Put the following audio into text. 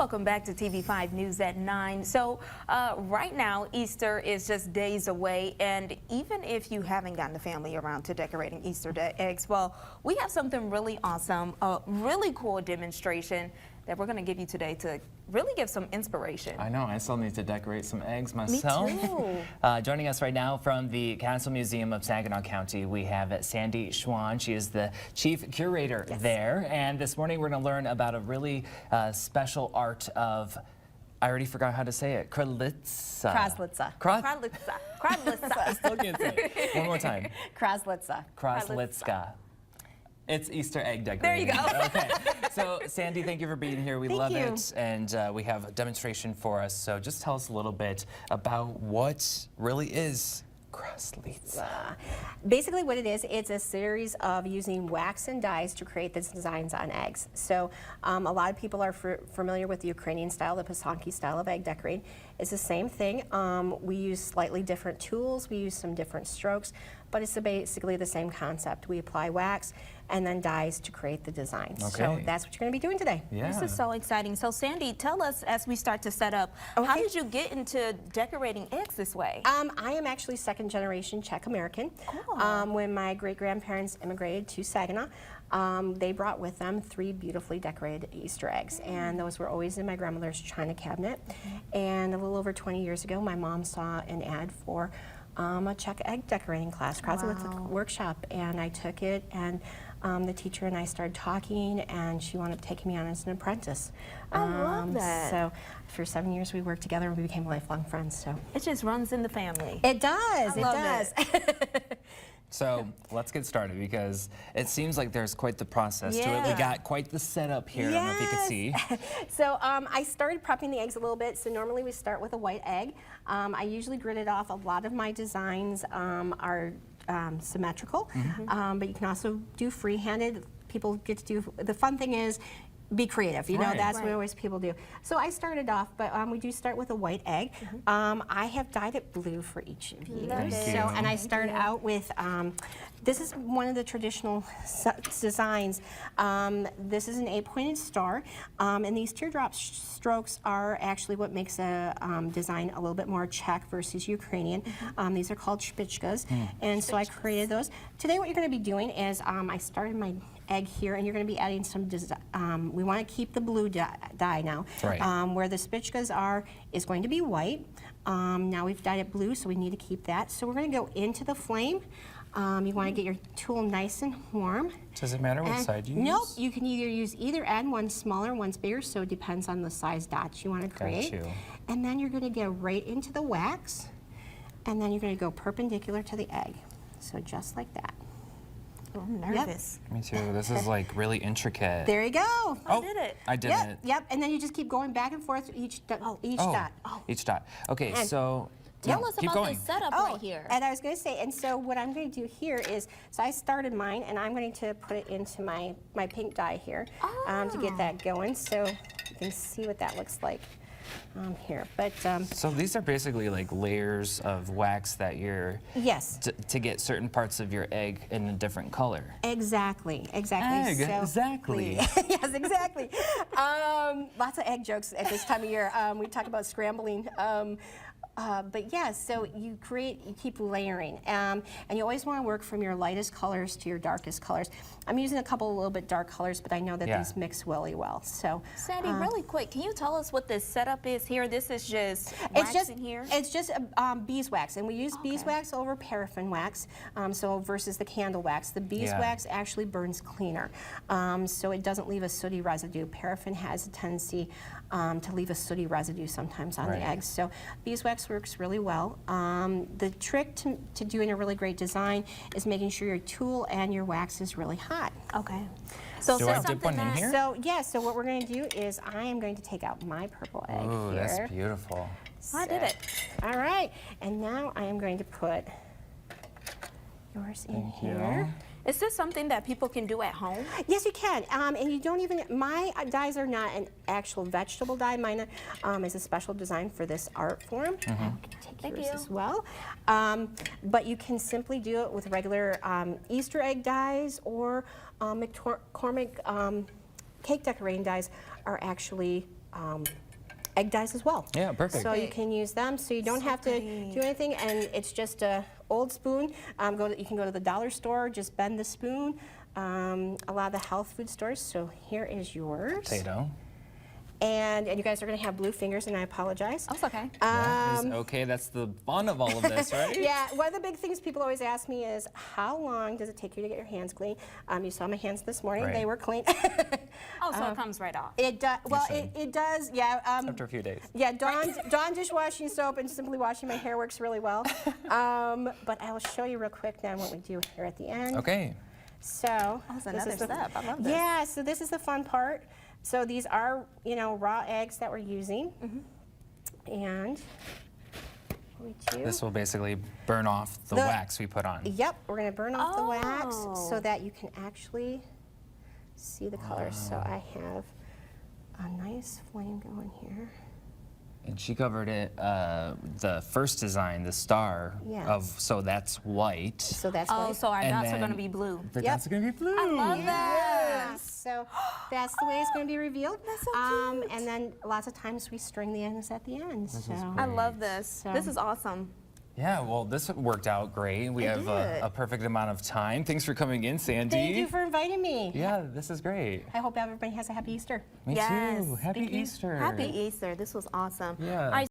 Welcome back to TV5 News at 9. So right now, Easter is just days away, and even if you haven't gotten the family around to decorating Easter eggs, well, we have something really awesome, a really cool demonstration that we're going to give you today to really give some inspiration. I know, I still need to decorate some eggs myself. Me too. Joining us right now from the Castle Museum of Saginaw County, we have Sandy Schwan. She is the chief curator there. And this morning we're going to learn about a really special art of, I already forgot how to say it, Kraslice. Kraslice. Still can't say it. One more time. Kraslice. It's Easter egg There decorating. you go. Okay. So, Sandy, thank you for being here. We love it. And we have a demonstration for us. So just tell us a little bit about what really is Kraslice. Basically what it is, it's a series of using wax and dyes to create the designs on eggs. So a lot of people are familiar with the Ukrainian style, the Pisanki style of egg decorating. It's the same thing. We use slightly different tools, we use some different strokes, but it's basically the same concept. We apply wax and then dyes to create the design. Okay. So that's what you're going to be doing today. Yeah. This is so exciting. So Sandy, tell us as we start to set up, how did you get into decorating eggs this way? I am actually second generation Czech American. Cool. When my great grandparents immigrated to Saginaw, they brought with them 3 beautifully decorated Easter eggs, and those were always in my grandmother's china cabinet. And a little over 20 years ago, my mom saw an ad for a Czech egg decorating class, Kraslice workshop, and I took it, and the teacher and I started talking, and she wound up taking me on as an apprentice. I love that. So for 7 years we worked together and we became lifelong friends. So It just runs in the family. it does. I love it. So let's get started because it seems like there's quite the process to it. Yeah. We got quite the setup here. I don't know if you can see. So I started prepping the eggs a little bit. So normally we start with a white egg. I usually grid it off. A lot of my designs are symmetrical, but you can also do freehanded. People get to do, the fun thing is, be creative, you know, Right. that's what always people do. So I started off, but we do start with a white egg. I have dyed it blue for each of you. Love it. So, and I start out with, this is one of the traditional designs. This is an 8-pointed star, and these teardrop strokes are actually what makes a design a little bit more Czech versus Ukrainian. These are called shpichkas, and so I created those. Today what you're going to be doing is I started my egg here, and you're going to be adding some we want to keep the blue dye now. Right. Where the spichkas are is going to be white. Now we've dyed it blue, so we need to keep that. So we're going to go into the flame. You want to get your tool nice and warm. Does it matter what side you use? Nope, you can use either end. One's smaller, one's bigger, so it depends on the size dots you want to create. Got you. And then you're going to get right into the wax, and then you're going to go perpendicular to the egg. So just like that. Oh, I'm nervous. Me too. This is like really intricate. There you go. I did it. I did it. Yep, and then you just keep going back and forth each dot. Each dot. Okay, And so Tell us keep about going. this setup right here. And I was going to say, and so what I'm going to do here is, so I started mine, and I'm going to put it into my pink dye here to get that going, so you can see what that looks like here. But So these are basically like layers of wax that you're yes, to get certain parts of your egg in a different color. exactly. Egg, So, exactly. yes, exactly. Lots of egg jokes at this time of year. We talk about scrambling. But yeah, so you keep layering, and you always want to work from your lightest colors to your darkest colors. I'm using a couple a little bit dark colors, but I know that these mix really well. So, Sandy, really quick, can you tell us what this setup is here? This is just wax in here? It's just beeswax, and we use beeswax over paraffin wax, so versus the candle wax. The beeswax actually burns cleaner, so it doesn't leave a sooty residue. Paraffin has a tendency to leave a sooty residue sometimes on the eggs. So beeswax works really well. The trick to doing a really great design is making sure your tool and your wax is really hot. Okay. So Do I dip one in here? So yeah, so what we're going to do is I am going to take out my purple egg Ooh, here. that's beautiful. I did it. All right, and now I am going to put yours in here. Is this something that people can do at home? Yes, you can, and you don't even, my dyes are not an actual vegetable dye. Mine is a special design for this art form. Take yours as well. But you can simply do it with regular Easter egg dyes, or McCormick cake decorating dyes are actually egg dyes as well. Yeah, perfect. So you can use them, so you don't have to do anything, and it's just a old spoon. You can go to the dollar store, just bend the spoon. A lot of the health food stores. So here is yours. Potato. And you guys are going to have blue fingers, and I apologize. Oh, it's okay. That is okay, that's the fun of all of this, right? Yeah, one of the big things people always ask me is, how long does it take you to get your hands clean? You saw my hands this morning; Right. they were clean. Oh, so it comes right off. It does. Well, should. it does. Yeah. After a few days. Yeah, Dawn dishwashing soap and simply washing my hair works really well. But I will show you real quick then what we do here at the end. Okay. So Oh, it's this another is the- step. I love this. Yeah, so this is the fun part. So these are, raw eggs that we're using. And what we do. This will basically burn off the wax we put on. Yep, we're going to burn off the wax Oh. so that you can actually see the colors. So I have a nice flame going here. And she covered it, the first design, the star, Yes. so that's white. So that's Oh, what so our And dots are then- going to be blue. The Yep. dots are gonna be blue. I love Yeah, that. so that's the way it's going to be revealed. That's so cute. And then lots of times we string the ends at the end. So. I love this. So- This is awesome. Yeah, well, this worked out great. We have did. a perfect amount of time. Thanks for coming in, Sandy. Thank you for inviting me. Yeah, this is great. I hope everybody has a happy Easter. Me Yes. too. Happy Thank you. Easter. Happy Easter. This was awesome. Yeah. All right,